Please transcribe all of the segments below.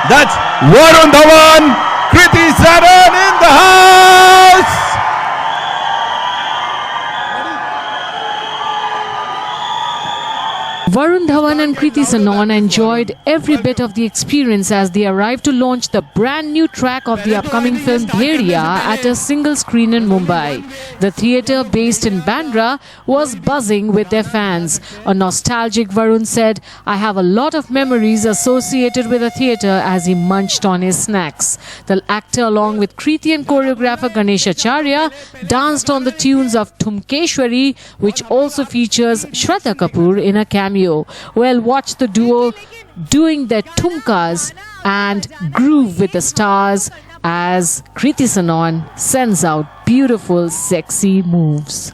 That's Varun Dhawan, Kriti Saran in the house. Varun Dhawan and Kriti Sanon enjoyed every bit of the experience as they arrived to launch the brand new track of the upcoming film Bhediya at a single screen in Mumbai. The theatre based in Bandra was buzzing with their fans. A nostalgic Varun said, "I have a lot of memories associated with the theatre," as he munched on his snacks. The actor along with Kriti and choreographer Ganesh Acharya danced on the tunes of Thumkeshwari, which also features Shraddha Kapoor in a cameo. Well, watch the duo doing their thumkas and groove with the stars as Kriti Sanon sends out beautiful, sexy moves.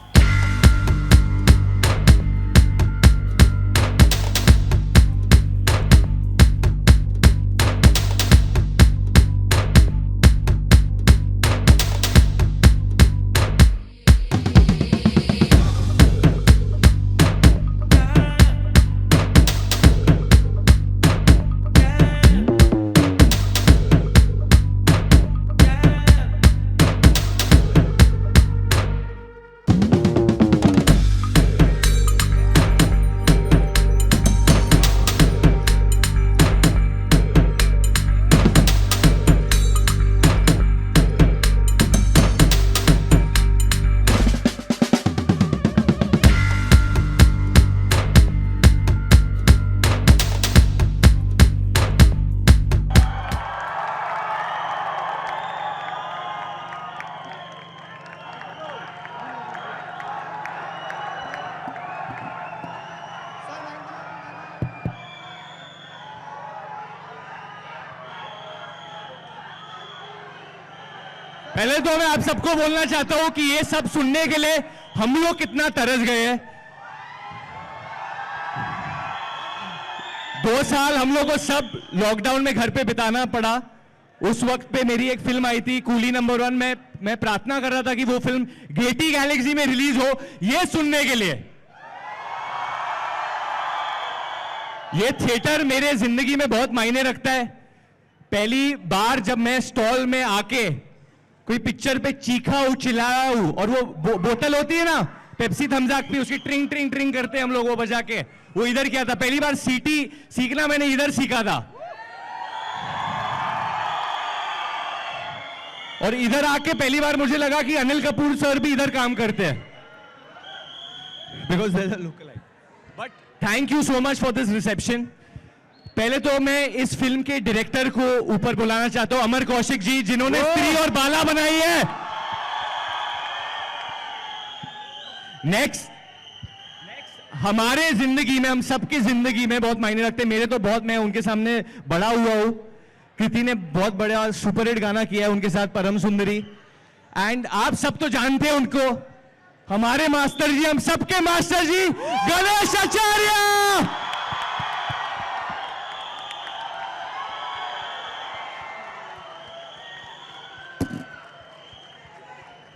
पहले तो मैं आप सबको बोलना चाहता हूं कि ये सब सुनने के लिए हम लोग कितना तरस गए हैं। 2 साल हम लोग को सब लॉकडाउन में घर पे बिताना पड़ा। उस वक्त पे मेरी एक फिल्म आई थी कूली नंबर 1 में, मैं प्रार्थना कर रहा था कि वो फिल्म गेटी गैलेक्सी में रिलीज हो, ये सुनने के लिए। ये थिएटर मेरे जिंदगी में बहुत मायने रखता है। पहली बार जब मैं स्टॉल में आके कोई पिक्चर पे चीखा हूं, चिल्लाया हूं, और वो बोतल होती है ना पेप्सी थम्स-अप की, उसकी ट्रिंग ट्रिंग ट्रिंग करते हैं हम लोग वो बजा के, वो इधर किया था। पहली बार सीटी सीखना मैंने इधर सीखा था, और इधर आके पहली बार मुझे लगा कि अनिल कपूर सर भी इधर काम करते हैं, because there is a lookalike. But thank you so much for this reception. पहले तो मैं इस फिल्म के डायरेक्टर को ऊपर बुलाना चाहता हूं, अमर कौशिक जी, जिन्होंने स्त्री और बाला बनाई है। नेक्स्ट हमारे जिंदगी में, हम सबकी जिंदगी में बहुत मायने रखते हैं। मेरे तो बहुत, मैं उनके सामने बड़ा हुआ हूं। कृति ने बहुत बड़ा सुपरहिट गाना किया है उनके साथ, परम सुंदरी। एंड आप सब तो जानते हैं उनको, हमारे मास्टर जी, हम सबके मास्टर जी गणेश आचार्य।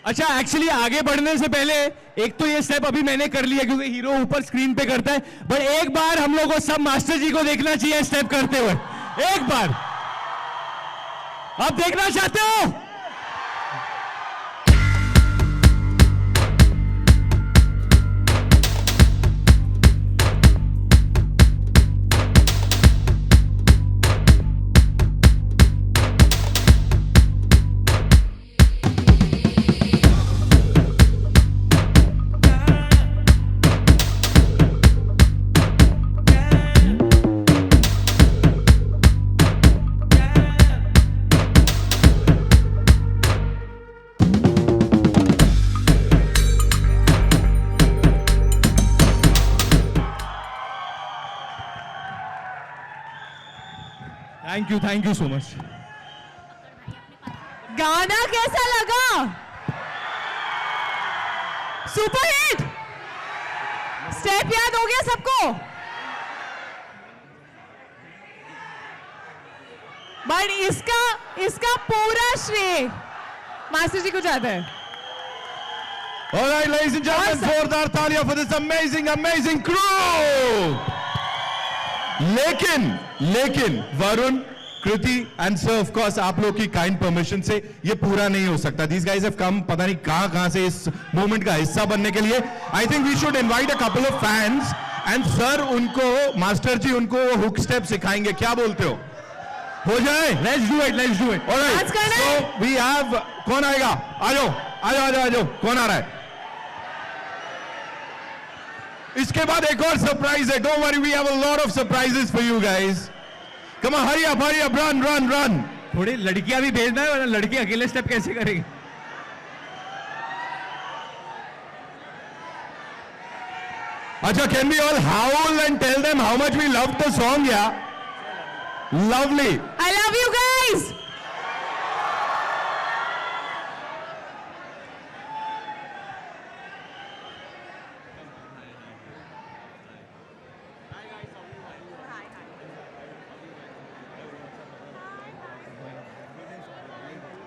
अच्छा, एक्चुअली आगे बढ़ने से पहले एक तो ये स्टेप अभी मैंने कर लिया क्योंकि हीरो ऊपर स्क्रीन पे करता है, बट एक बार हम लोगों को सब मास्टर जी को देखना चाहिए स्टेप करते हुए। एक बार आप देखना चाहते हो? Thank you so much. गाना कैसा लगा? Super hit. स्टेप याद हो गया सबको? बट इसका पूरा श्रेय मास्टर जी को जाता है। All right, ladies and gentlemen, जोरदार तालियां for this amazing crew. लेकिन वरुण, कृति एंड सर ऑफ कोर्स आप लोग की काइंड परमिशन से ये पूरा नहीं हो सकता. These guys have come पता नहीं कहां से इस मोमेंट का हिस्सा बनने के लिए. I think we should invite a couple of fans and sir उनको मास्टर जी उनको हुक स्टेप सिखाएंगे. क्या बोलते हो? हो जाए? Let's do it. All right. So we have कौन आएगा? आ जाओ. कौन आ रहा है? इसके बाद एक और सरप्राइज है. Don't worry, we have a lot of surprises for you guys. Come on, hurry up, run. थोड़ी लड़कियां भी भेजना है, वरना लड़की अकेले स्टेप कैसे करेगी? अच्छा, can we all howl and tell them how much we love the song? Yeah, lovely. I love you guys.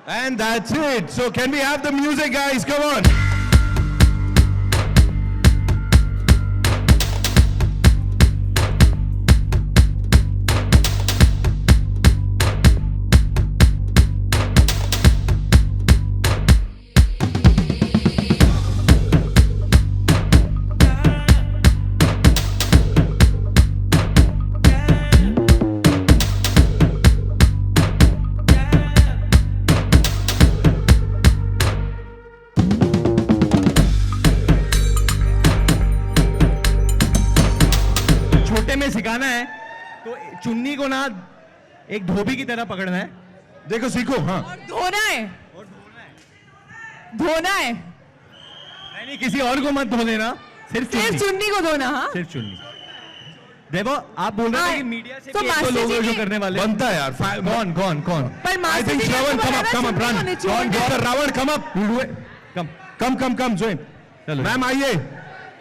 And that's it. So can we have the music, guys? Come on. में सिखाना है तो चुन्नी को ना एक धोबी की तरह पकड़ना है. देखो सीखो. हाँ, और धोना है. नहीं, किसी और को मत धो देना, सिर्फ चुन्नी को धोना. हाँ, सिर्फ चुन्नी. देखो आप बोल रहे थे कि मीडिया से तो भी एक दो लोग जो करने वाले बनता है यार. कौन? पर I think Shravan, come up, run. Dr. Ravan, come up. Come, Zoe. Ma'am आइए.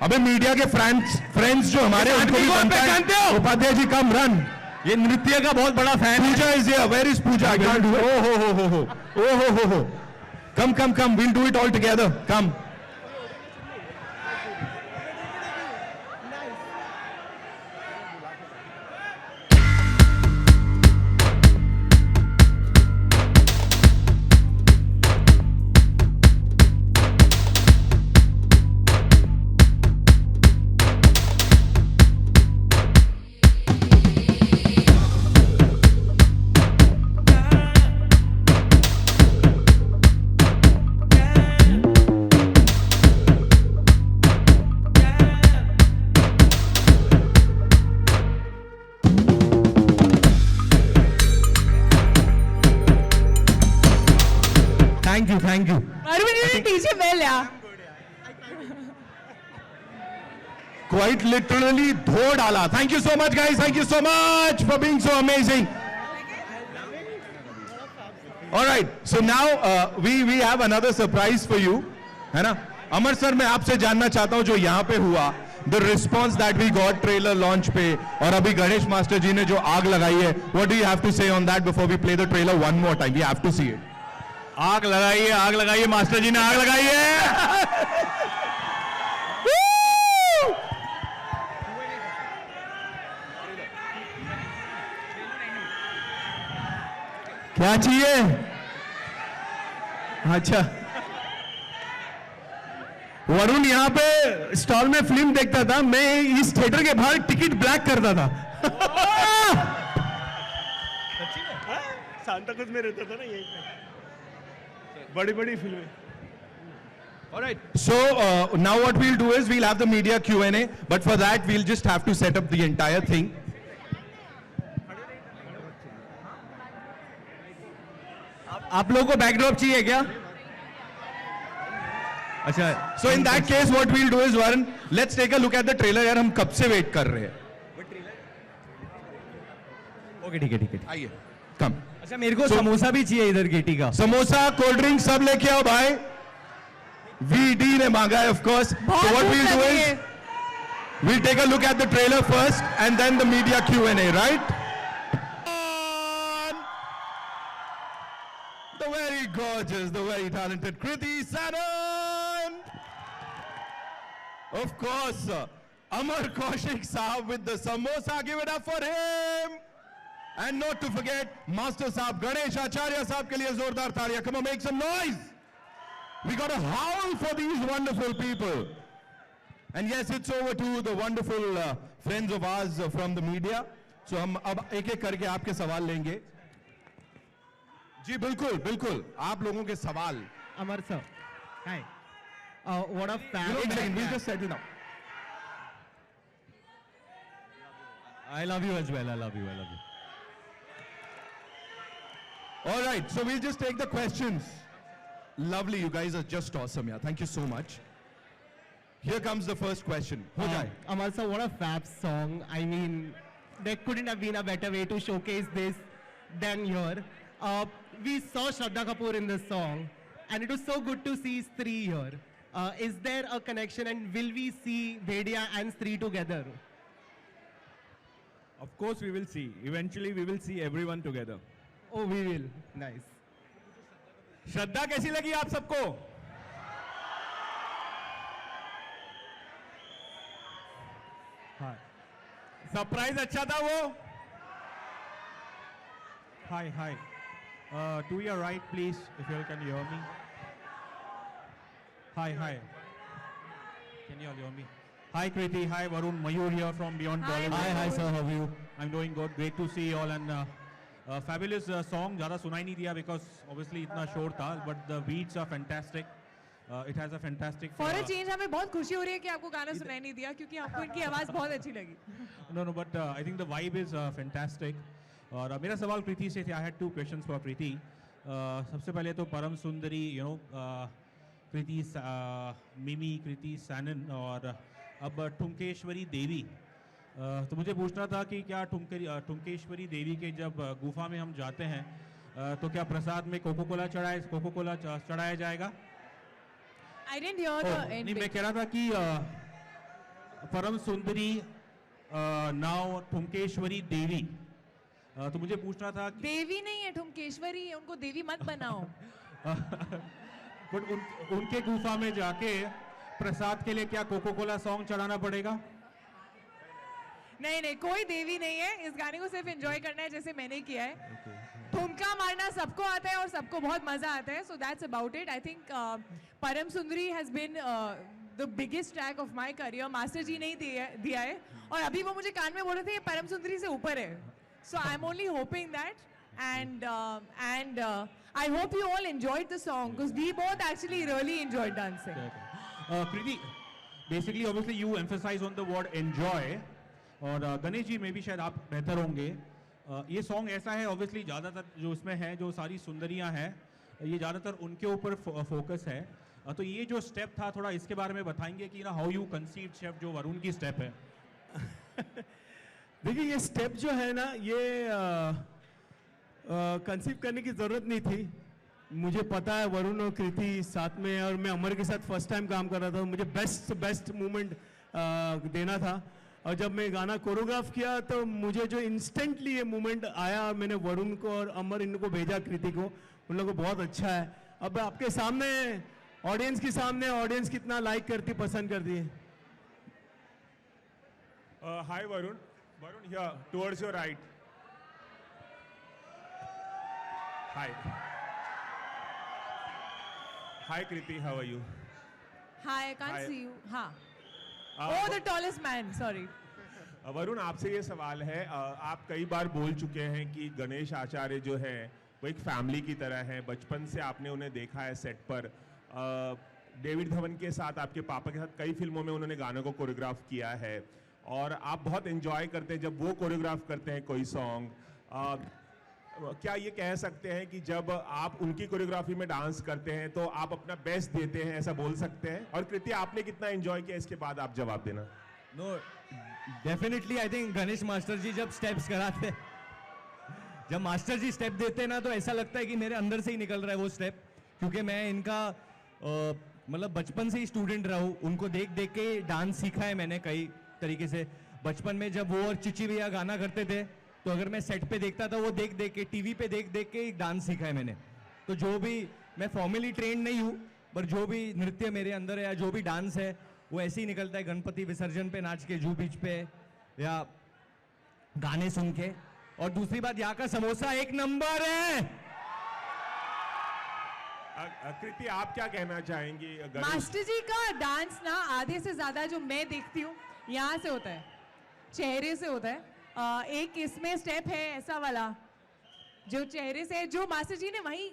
अबे मीडिया के फ्रेंड्स जो हमारे उनको भी बनता है. उपाध्याय जी कम रन. ये नृत्य का बहुत बड़ा फैन है. पूजा इज हियर. वेयर इज पूजा? हो. कम. We'll do it all together. Come. Thank you. Arvind, you didn't teach him well, yeah. Quite literally धो डाला. Thank you so much, guys. Thank you so much for being so amazing. All right. So now we have another surprise for you, है ना? अमर sir, मैं आपसे जानना चाहता हूँ जो यहाँ पे हुआ, the response that we got trailer launch पे, और अभी गणेश मास्टर जी ने जो आग लगाई है, what do you have to say on that before we play the trailer one more time? We have to see it. आग लगाइए, मास्टर जी ने आग लगाई है. क्या चाहिए? अच्छा, वरुण यहाँ पे स्टॉल में फिल्म देखता था, मैं इस थिएटर के बाहर टिकट ब्लैक करता था. सांता क्रूज में रहता था ना, यही बड़ी फिल्में. Alright, so now what we'll do is we'll have the media Q&A, but for that we'll just have to set up the entire thing. आप लोगों को बैकड्रॉप चाहिए क्या? अच्छा, so in that case what we'll do is Varun, let's take a look at the trailer. यार हम कब से वेट कर रहे हैं. ओके, ठीक है. आइए, कम. अच्छा, मेरे को समोसा भी चाहिए इधर गेटी का. समोसा, कोल्ड ड्रिंक सब लेके आओ भाई. VD ने मांगा है, of course. So what we'll do is we'll take a look at the trailer first and then the media Q&A, right? The very gorgeous, the very talented Kriti Sanon. Of course, Amar Kaushik Saab with the samosa. Give it up for him. And not to forget, Master Saab, Ganesh Acharya Saab ke liye zordar taaliyan. Come on, make some noise. We got a howl for these wonderful people. And yes, it's over to the wonderful friends of ours from the media. So हम अब एक-एक करके आपके सवाल लेंगे. जी बिल्कुल, बिल्कुल. आप लोगों के सवाल. Amar sir, hi. What a fan. We'll just settle down. I love you as well. I love you. I love you. All right, so we'll just take the questions. Lovely, you guys are just awesome, yeah. Thank you so much. Here comes the first question. Ho jaye. Amar sir, what a fab song. I mean, there couldn't have been a better way to showcase this than here. We saw Shraddha Kapoor in this song, and it was so good to see Stree here. Is there a connection, and will we see Bhedia and Stree together? Of course, we will see. Eventually, we will see everyone together. Oh, we will. Nice. श्रद्धा कैसी लगी आप सबको? Hi. Surprise अच्छा था वो? Hi. To your right, please, if you all can hear me. Hi. Can you all hear me? Hi, Kriti. Hi, Varun. Mayur here from Beyond Hi, Bollywood. Hi, sir. How are you? I'm doing good. Great to see you all. And fabulous song. ज़्यादा सुनाई नहीं दिया because obviously इतना शोर था. But the beats are fantastic. It has a fantastic. For a change हमें बहुत खुशी हो रही है कि आपको गाना सुनाई नहीं दिया क्योंकि आपको इनकी आवाज बहुत अच्छी लगी. No, but I think the vibe is fantastic. और मेरा सवाल प्रीति से थे. I had two questions for प्रीति. सबसे पहले तो परम सुंदरी, कृति मिमी, कृति सैनन और अब ठुमकेश्वरी देवी. तो मुझे पूछना था कि क्या ठुमकेश्वरी देवी के जब गुफा में हम जाते हैं तो क्या प्रसाद में कोको कोला चढ़ाया जाएगा? I didn't hear the end नहीं, मैं bit. कह रहा था कि परम सुंदरी नाउ ठुमकेश्वरी देवी. तो मुझे पूछना था कि देवी नहीं है, ठुमकेश्वरी है, उनको देवी मत बनाओ. बट उनके गुफा में जाके प्रसाद के लिए क्या कोको कोला सॉन्ग चढ़ाना पड़ेगा? नहीं, कोई देवी नहीं है. इस गाने को सिर्फ एंजॉय करना है जैसे मैंने किया है. ठुमका मारना सबको आता है और सबको बहुत मजा आता है. So that's about it. I think Param Sundari has been the biggest track of my career. Master ji ने ही दिया है और अभी वो मुझे कान में बोल रहे थे ये परम सुंदरी से ऊपर है. So I am only hoping that and I hope you all enjoyed the song because we both actually really enjoyed dancing. Kriti, basically obviously you emphasize on the word enjoy और गणेश जी में भी शायद आप बेहतर होंगे. ये सॉन्ग ऐसा है ऑब्वियसली ज़्यादातर जो इसमें है जो सारी सुंदरियां हैं ये ज़्यादातर उनके ऊपर फोकस है. तो ये जो स्टेप था थोड़ा इसके बारे में बताएंगे कि हाउ यू कंसीव्ड स्टेप जो वरुण की स्टेप है. देखिए ये स्टेप जो है ना ये कंसीव करने की ज़रूरत नहीं थी. मुझे पता है वरुण और कृति साथ में और मैं अमर के साथ फर्स्ट टाइम काम कर रहा था. मुझे बेस्ट मोमेंट देना था और जब मैं गाना कोरियोग्राफ किया तो मुझे जो इंस्टेंटली ये मोमेंट आया और मैंने वरुण को और अमर इनको भेजा कृति को. उन लोगों को बहुत अच्छा है. अब आपके सामने ऑडियंस के सामने ऑडियंस कितना लाइक करती पसंद करती है. Hi Varun here towards your right. Hi Kriti, how are you? Hi, I can't Hi. see you. हाँ. Oh, the tallest man. Sorry. Varun आपसे ये सवाल है. आप कई बार बोल चुके हैं कि गणेश आचार्य जो है वो एक फैमिली की तरह है. बचपन से आपने उन्हें देखा है सेट पर. डेविड धवन के साथ आपके पापा के साथ कई फिल्मों में उन्होंने गानों को कोरियोग्राफ किया है और आप बहुत एंजॉय करते हैं जब वो कोरियोग्राफ करते हैं कोई सॉन्ग. क्या ये कह सकते हैं कि जब आप उनकी कोरियोग्राफी में डांस करते हैं तो आप अपना बेस्ट देते हैं, ऐसा बोल सकते हैं? और कृति आपने कितना एंजॉय किया इसके बाद आप जवाब देना. No definitely I think Ganesh master ji जब स्टेप्स कराते जब मास्टर जी स्टेप देते हैं ना तो ऐसा लगता है कि मेरे अंदर से ही निकल रहा है वो स्टेप. क्योंकि मैं इनका मतलब बचपन से ही स्टूडेंट रहा हूँ. उनको देख देख के डांस सीखा है मैंने कई तरीके से. बचपन में जब वो और चिची भैया गाना करते थे तो अगर मैं सेट पे देखता था वो देख देख के टीवी पे देख देख के डांस सीखा है मैंने. तो जो भी मैं फॉर्मली ट्रेंड नहीं हूँ पर जो भी नृत्य मेरे अंदर है या जो भी डांस है वो ऐसे ही निकलता है. गणपति विसर्जन पे नाच के जू बीच पे या गाने सुन के और दूसरी बात, यहाँ का समोसा एक नंबर है। कृति, आप क्या कहना चाहेंगी? मास्टर जी का डांस ना आधे से ज्यादा जो मैं देखती हूँ यहाँ से होता है, चेहरे से होता है। एक इसमें स्टेप है ऐसा वाला जो चेहरे से, जो मास्टर जी ने वही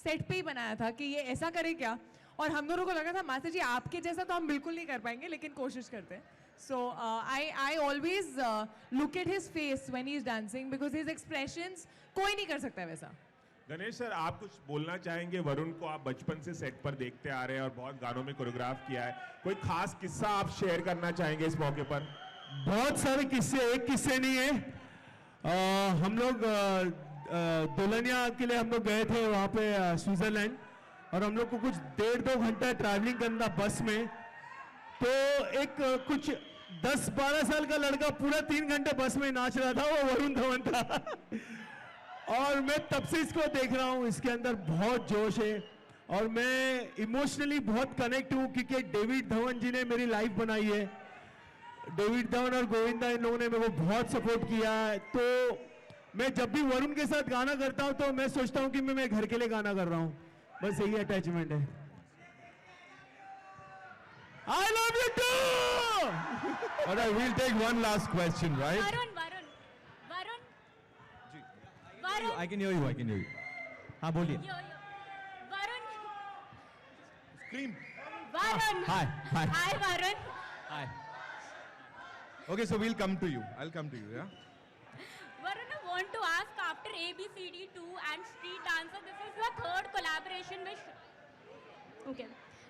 सेट पे ही बनाया था कि ये ऐसा करे क्या, और हम दोनों को लगा था मास्टर जी आपके जैसा तो हम बिल्कुल नहीं कर पाएंगे, लेकिन कोशिश करते हैं। So I always look at his face when he is dancing because his expressions कोई नहीं कर सकता है वैसा। गणेश सर, आप कुछ बोलना चाहेंगे? वरुण को आप बचपन से सेट पर देखते आ रहे हैं और बहुत गानों में कोरियोग्राफ किया है, कोई खास किस्सा आप शेयर करना चाहेंगे इस मौके पर? बहुत सारे किस्से, एक किस्से नहीं है। हम लोग दुल्हनिया के लिए हम लोग गए थे वहाँ पे स्विट्जरलैंड, और हम लोग को कुछ 1.5-2 घंटा ट्रैवलिंग करना बस में। तो एक कुछ 10-12 साल का लड़का पूरा 3 घंटे बस में नाच रहा था, वो वरुण धवन था। और मैं तब से इसको देख रहा हूँ, इसके अंदर बहुत जोश है और मैं इमोशनली बहुत कनेक्ट हूँ, क्योंकि डेविड धवन जी ने मेरी लाइफ बनाई है। डेविड धवन और गोविंदा, इन लोगों ने मेरे को बहुत सपोर्ट किया है। तो मैं जब भी वरुण के साथ गाना करता हूँ तो मैं सोचता हूँ कि मैं मेरे घर के लिए गाना कर रहा हूँ, बस यही अटैचमेंट है। I love you too! All right, we'll take one last question, right? Varun. I can hear you, I can hear you. हाँ बोलिए। Varun. Scream. Varun. Hi. Hi, Varun. Hi. Okay, so we'll come to you. I'll come to you, yeah? Varun, I want to ask, after ABCD2 and Street Dancer, this is your third collaboration with... Okay.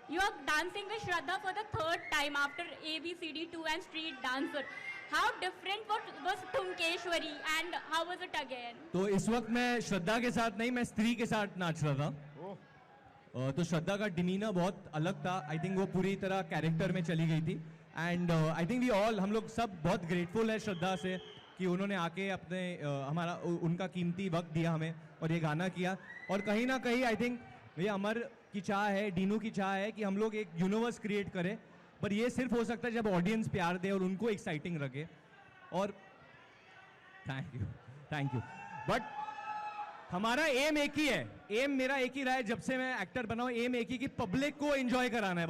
You are dancing with Shraddha for the third time after ABCD2 and Street Dancer. How different was Tumkeshwari and how was it again? तो इस वक्त मैं श्रद्धा के साथ नहीं, मैं स्त्री के साथ नाच रहा था। तो श्रद्धा का डिमीना बहुत अलग था। आई थिंक वो पूरी तरह कैरेक्टर में चली गई थी। And I think we all, हम लोग सब बहुत ग्रेटफुल है श्रद्धा से कि उन्होंने आके अपने हमारा उनका कीमती वक्त दिया हमें और ये गाना किया। और कहीं ना कहीं आई थिंक ये अमर की चाह है, डीनू की चाह है कि हम लोग एक यूनिवर्स क्रिएट करें, पर ये सिर्फ हो सकता है जब ऑडियंस प्यार दे और उनको एक्साइटिंग रखे। और थैंक यू। बट हमारा एम एक ही है, एम मेरा एक ही रहा है जब से मैं एक्टर बना हूं। एम एक ही कि पब्लिक को एंजॉय कराना है,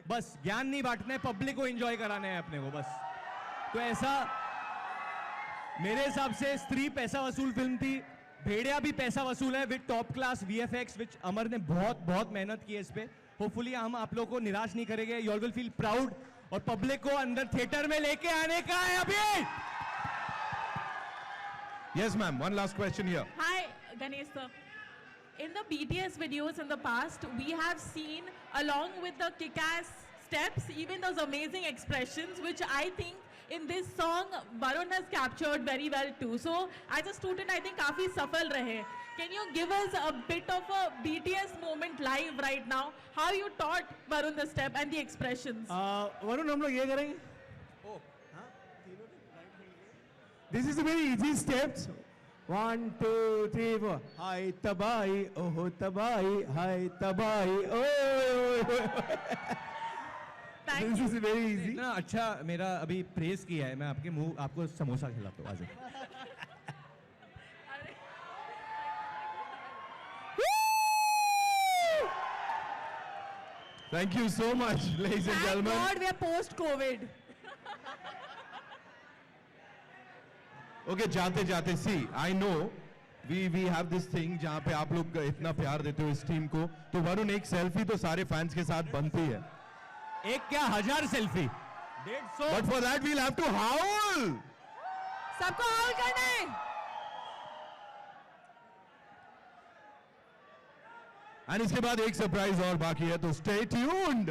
बस ज्ञान नहीं बांटना है, पब्लिक को एंजॉय कराना है अपने को बस। तो ऐसा मेरे हिसाब से स्त्री पैसा वसूल फिल्म थी, भेड़िया भी पैसा वसूल है विद टॉप क्लास VFX, विच अमर ने बहुत मेहनत की है इस पे। होपफुली हम आप लोगों को निराश नहीं करेंगे, यू विल फील प्राउड, और पब्लिक को अंदर थिएटर में लेके आने का है अभी। Yes, ma'am. One last question here. Hi, Ganesh sir. In the BTS videos in the past, we have seen, along with the kick-ass steps, even those amazing expressions, which I think in this song Varun has captured very well too. So, as a student, I think काफी सफल रहे. Can you give us a bit of a BTS moment live right now? How you taught Varun the step and the expressions? Varun, हम लोग ये करेंगे। This is a very easy steps. 1, 2, 3, 4. Hi tabai, oh tabai, hi tabai, oh. This is very easy. इतना अच्छा मेरा अभी press किया है, मैं आपके मुंह आपको समोसा खिलाता हूँ आज। Thank you so much, ladies and Thank gentlemen. God we are post-COVID. Okay, जाते see, I know we have this thing जहाँ पे आप लोग इतना प्यार देते हो इस टीम को, तो वरुण एक सेल्फी तो सारे फैंस के साथ बनती है। एक क्या 1000 selfie, 150। But for that we'll have to howl. सबको हाउल करना है। And इसके बाद एक सरप्राइज और बाकी है, तो stay tuned.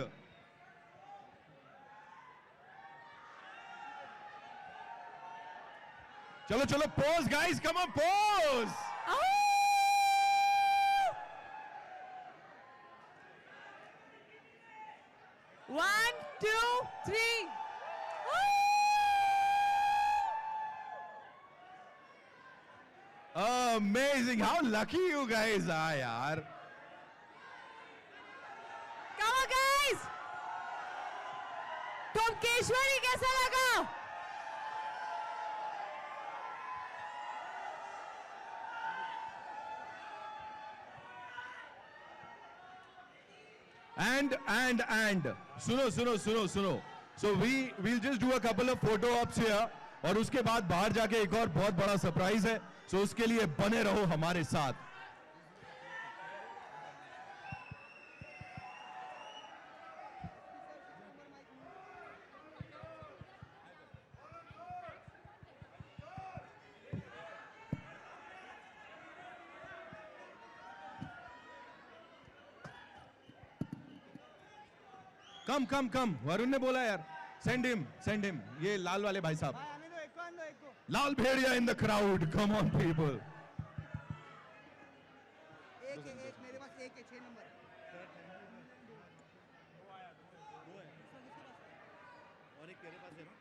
चलो चलो, pose guys, come on, pose. One, 2, 3. Amazing, how lucky you guys are, यार. Come on guys. tumkeshwari कैसा लगा? And सुनो. So we'll just do a couple of photo ops here. और उसके बाद बाहर जाके एक और बहुत बड़ा सरप्राइज है. So उसके लिए बने रहो हमारे साथ. कम वरुण ने बोला यार. Send him. ये लाल वाले भाई साहब. लाल भेड़िया in the crowd. Come on people. एक मेरे पास एक है 6 नंबर. और एक तेरे पास है ना.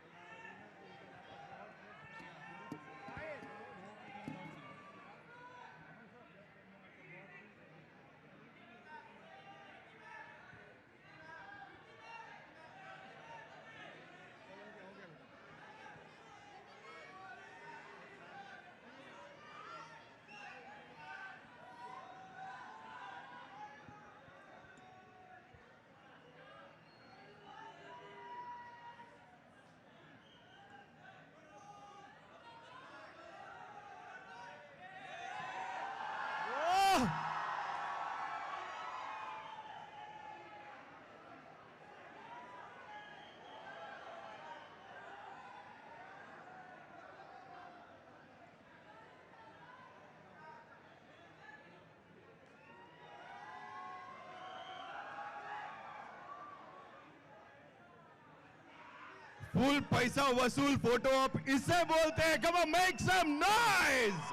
फुल पैसा वसूल फोटो ऑप इसे बोलते हैं. Come on, make some noise.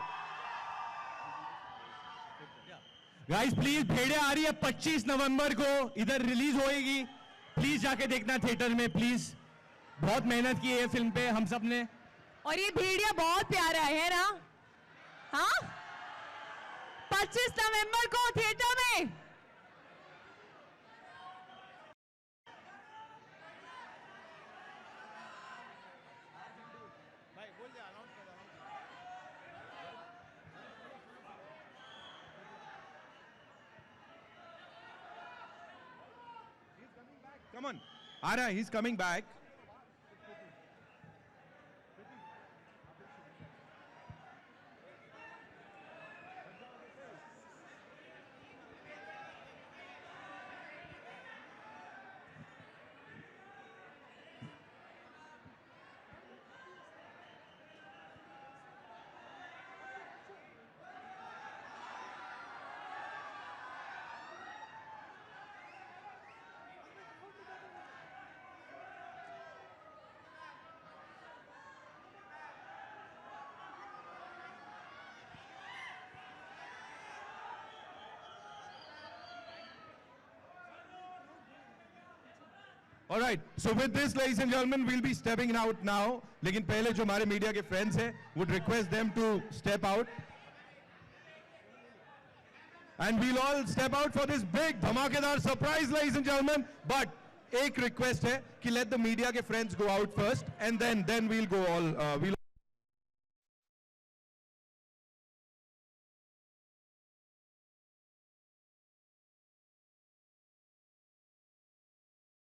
Guys please, Bhediya आ रही है 25 नवंबर को, इधर रिलीज होएगी. प्लीज जाके देखना थिएटर में प्लीज. बहुत मेहनत की है फिल्म पे हम सब ने. और ये भेड़िया बहुत प्यारा है ना. हाँ 25 नवंबर को थिएटर में. Come on. आ रहा है. He's coming back. All right. So with this, ladies and gentlemen, we'll be stepping out now. लेकिन पहले जो हमारे मीडिया के friends हैं, would request them to step out. And we'll all step out for this big धमाकेदार surprise, ladies and gentlemen. But एक request है कि let the media के friends go out first, and then we'll go all.